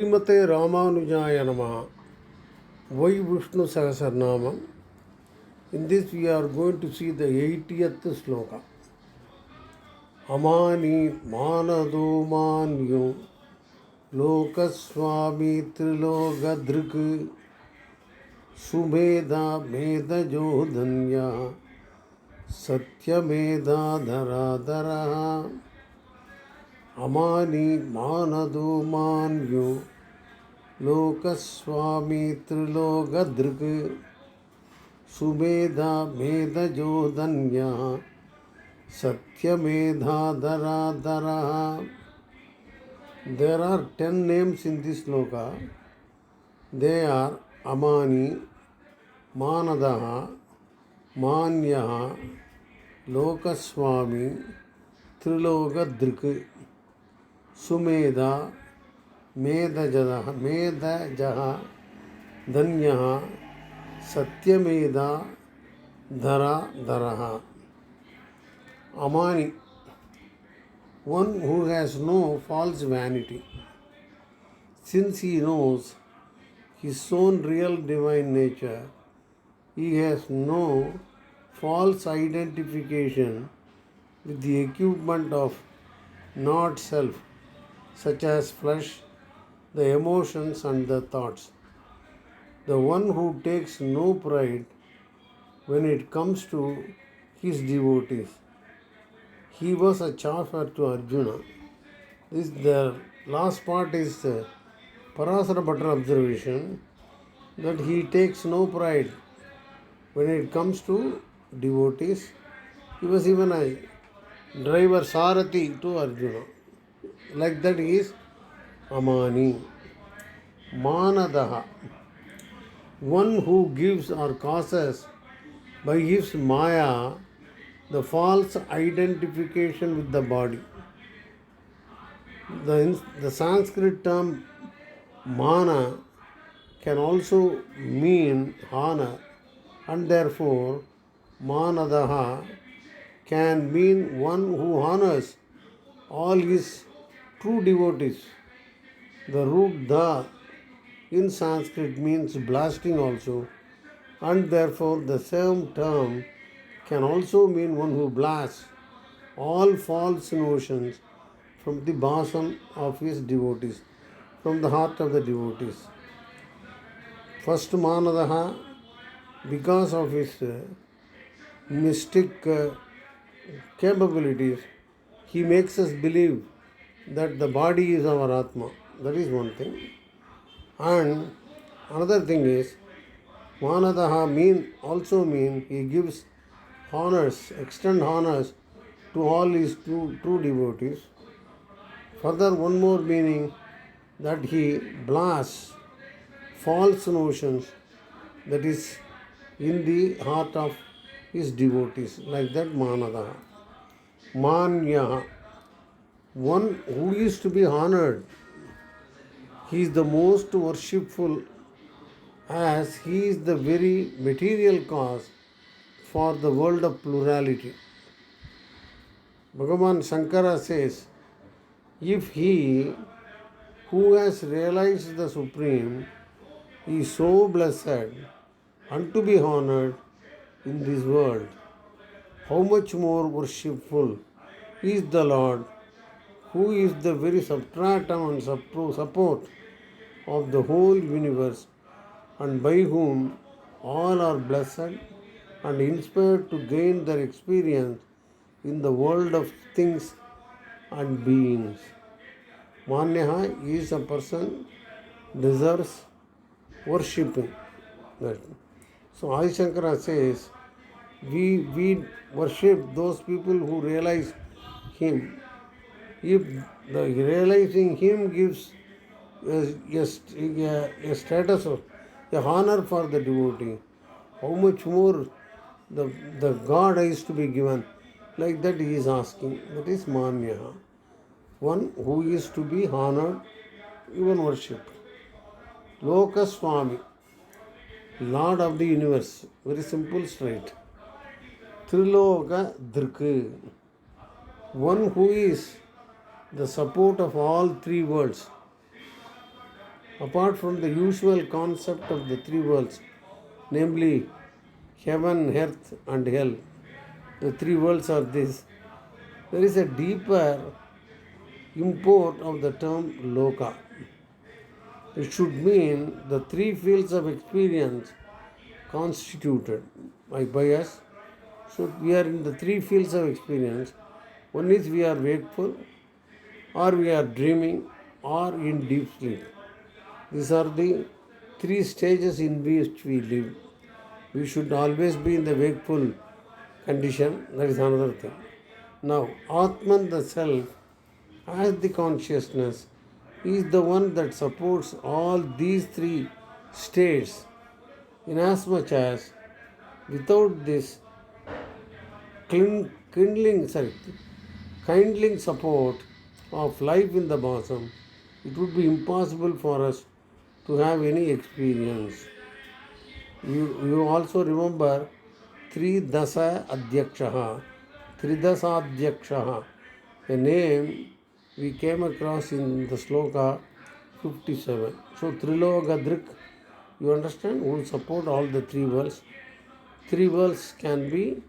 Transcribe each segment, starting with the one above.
Srimate Ramanujaya Namaha. Why Vishnu Sahasranamam? In this we are going to see the 80th sloka. Amani maanadah manyo lokaswami trilogadrik sumedha meda jodhanya satyamedha dharadhara. Amani maanadah manyo lokaswami trilogadrik sumedha meda jodhanya satyamedha dharadhara. There are 10 names in this sloka. They are Amani, Maanadah, Maanya, Lokaswami, Trilogadrik, Sumedha, Medajaha, Danya, Satyamedha, Dhara. Amani, one who has no false vanity, since he knows his own real divine nature, he has no false identification with the equipment of not self, such as flesh, the emotions and the thoughts. The one who takes no pride when it comes to his devotees. He was a chaffer to Arjuna. The last part is Parasara Bhatta observation that he takes no pride when it comes to devotees. He was even a driver Sarathi to Arjuna. Like that he is Amani. Maanadah, one who gives or causes by his Maayaa the false identification with the body. The Sanskrit term maana can also mean honor, and therefore maanadah can mean one who honors all his true devotees. The root da in Sanskrit means blasting also, and therefore the same term can also mean one who blasts all false notions from the bosom of his devotees, from the heart of the devotees. First maanadah, because of his mystic capabilities, he makes us believe that the body is our Atma. That is one thing. And another thing is, maanadah also mean he gives honors, extend honors to all his true devotees. Further, one more meaning that he blasts false notions that is in the heart of his devotees. Like that, maanadah. Maanya, one who is to be honored. He is the most worshipful, as he is the very material cause for the world of plurality. Bhagavan Sankara says, if he who has realized the Supreme is so blessed and to be honored in this world, how much more worshipful is the Lord, who is the very substratum and support of the whole universe, and by whom all are blessed and inspired to gain their experience in the world of things and beings. Manya is a person deserves worshipping. So Adi Shankara says, we worship those people who realize him. If the realizing him gives a status of a honor for the devotee, how much more the God is to be given. Like that he is asking. That is Manya. One who is to be honored, even worshipped. Lokaswami, Lord of the universe. Very simple, straight. Triloka Drik, one who is the support of all three worlds. Apart from the usual concept of the three worlds, namely heaven, earth, and hell, the three worlds are this. There is a deeper import of the term loka. It should mean the three fields of experience constituted by us. So we are in the three fields of experience. One is we are wakeful, or we are dreaming, or in deep sleep. These are the three stages in which we live. We should always be in the wakeful condition. That is another thing. Now, Atman, the self, as the consciousness, is the one that supports all these three states, inasmuch as without this kindling support of life in the bosom, it would be impossible for us to have any experience. You also remember Tridasa Adhyakshaha, Tridasadhyakshaha, a name we came across in the sloka 57. So Trilogadrik, you understand, will support all the three worlds. Three worlds can be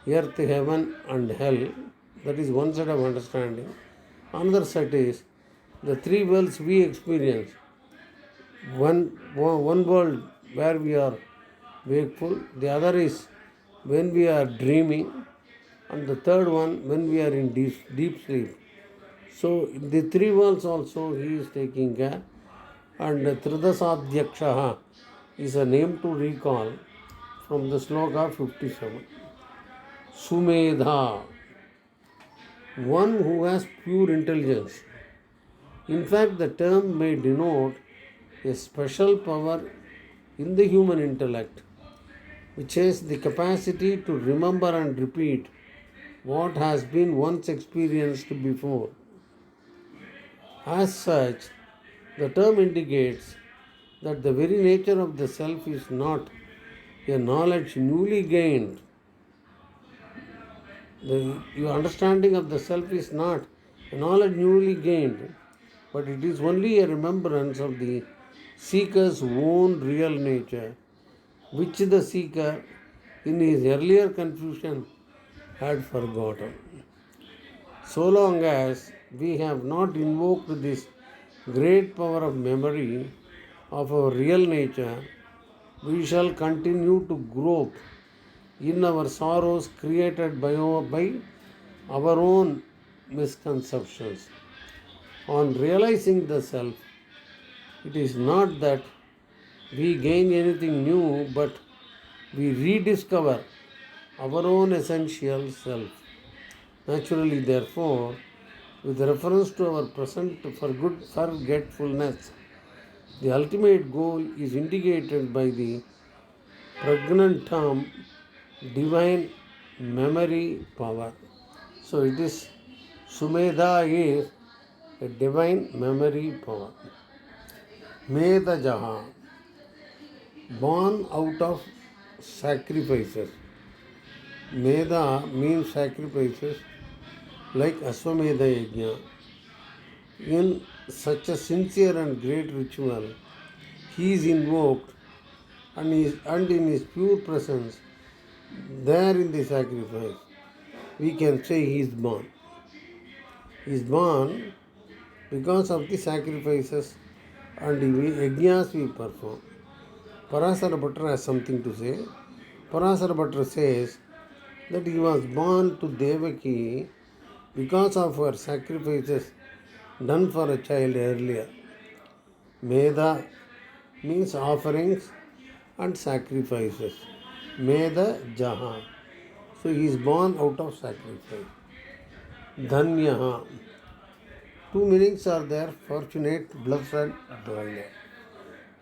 earth, heaven, and hell. That is one set of understanding. Another set is the three worlds we experience. One world where we are wakeful, the other is when we are dreaming, and the third one when we are in deep sleep. So the three worlds also he is taking care, and Tridasadhyakshaha is a name to recall from the sloka 57. Sumedha, one who has pure intelligence. In fact, the term may denote a special power in the human intellect, which has the capacity to remember and repeat what has been once experienced before. As such, the term indicates that the very nature of the self is not a knowledge newly gained. Your understanding of the self is not a knowledge newly gained, but it is only a remembrance of the seeker's own real nature, which the seeker in his earlier confusion had forgotten. So long as we have not invoked this great power of memory of our real nature, we shall continue to grope in our sorrows created by our own misconceptions. On realizing the self, it is not that we gain anything new, but we rediscover our own essential self. Naturally, therefore, with reference to our present forgetfulness, the ultimate goal is indicated by the pregnant term divine memory power. So it is Sumedha is a divine memory power. Medajaha, born out of sacrifices. Meda means sacrifices like Aswamedha Yajna. In such a sincere and great ritual, he is invoked and in his pure presence, there in the sacrifice, we can say he is born. He is born because of the sacrifices and the yajnas we perform. Parasara Bhattara has something to say. Parasara Bhattara says that he was born to Devaki because of her sacrifices done for a child earlier. Meda means offerings and sacrifices. Meda Jaha. So he is born out of sacrifice. Dhanyaha. Two meanings are there: fortunate, blessed, Dhanya.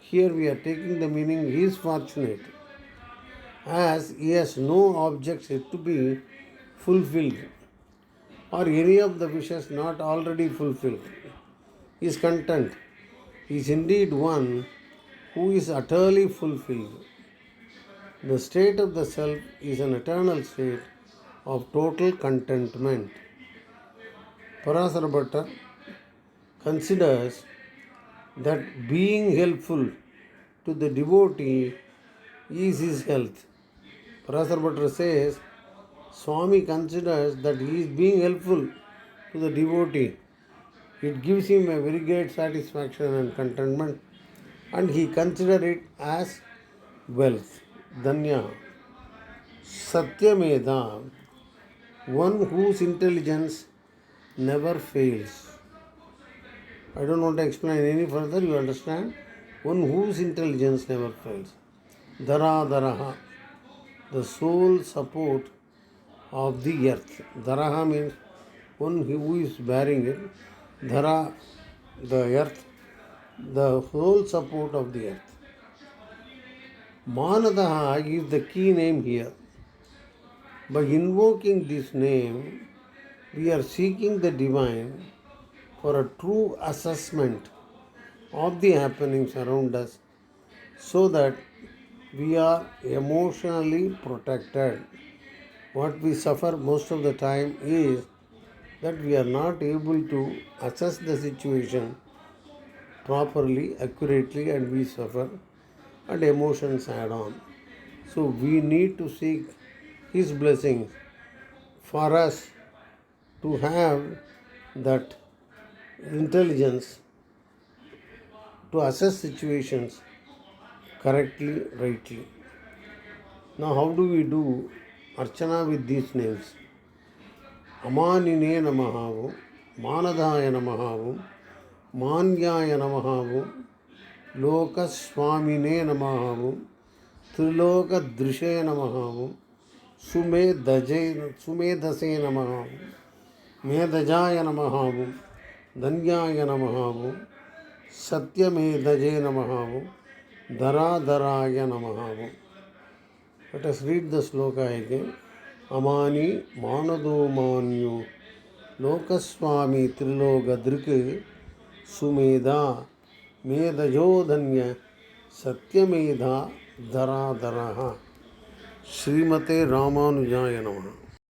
Here we are taking the meaning he is fortunate, as he has no objects yet to be fulfilled, or any of the wishes not already fulfilled. He is content. He is indeed one who is utterly fulfilled. The state of the self is an eternal state of total contentment. Parasara Bhatta considers that being helpful to the devotee is his health. Prasar Bhattara says, Swami considers that he is being helpful to the devotee. It gives him a very great satisfaction and contentment, and he considers it as wealth. Danya. Satyameda, one whose intelligence never fails. I don't want to explain any further, you understand? One whose intelligence never fails. Dara Daraha, the sole support of the earth. Daraha means one who is bearing it. Dhara, the earth, the whole support of the earth. Maanadah is the key name here. By invoking this name, we are seeking the divine for a true assessment of the happenings around us so that we are emotionally protected. What we suffer most of the time is that we are not able to assess the situation properly, accurately, and we suffer and emotions add on. So we need to seek His blessings for us to have that intelligence to assess situations correctly, rightly. Now, how do we do Archana with these names? Amanine Namahavu, Maanadaya Namahavu, Manyaya Namahavu, Lokaswamine Namahavu, Triloka Drishe Namahavu, Sumedase Namahavu, Medajaya Namahavu, Danyaya Namahavu, Satyamedaje Namahavu, Dara Namahavu. Let us read the sloka again. Amani Manado Manyu Lokaswami Triloka Drik Sumeda Medajodanya Satyamedha Dara Daraha. Srimate Ramanujaya Namaha.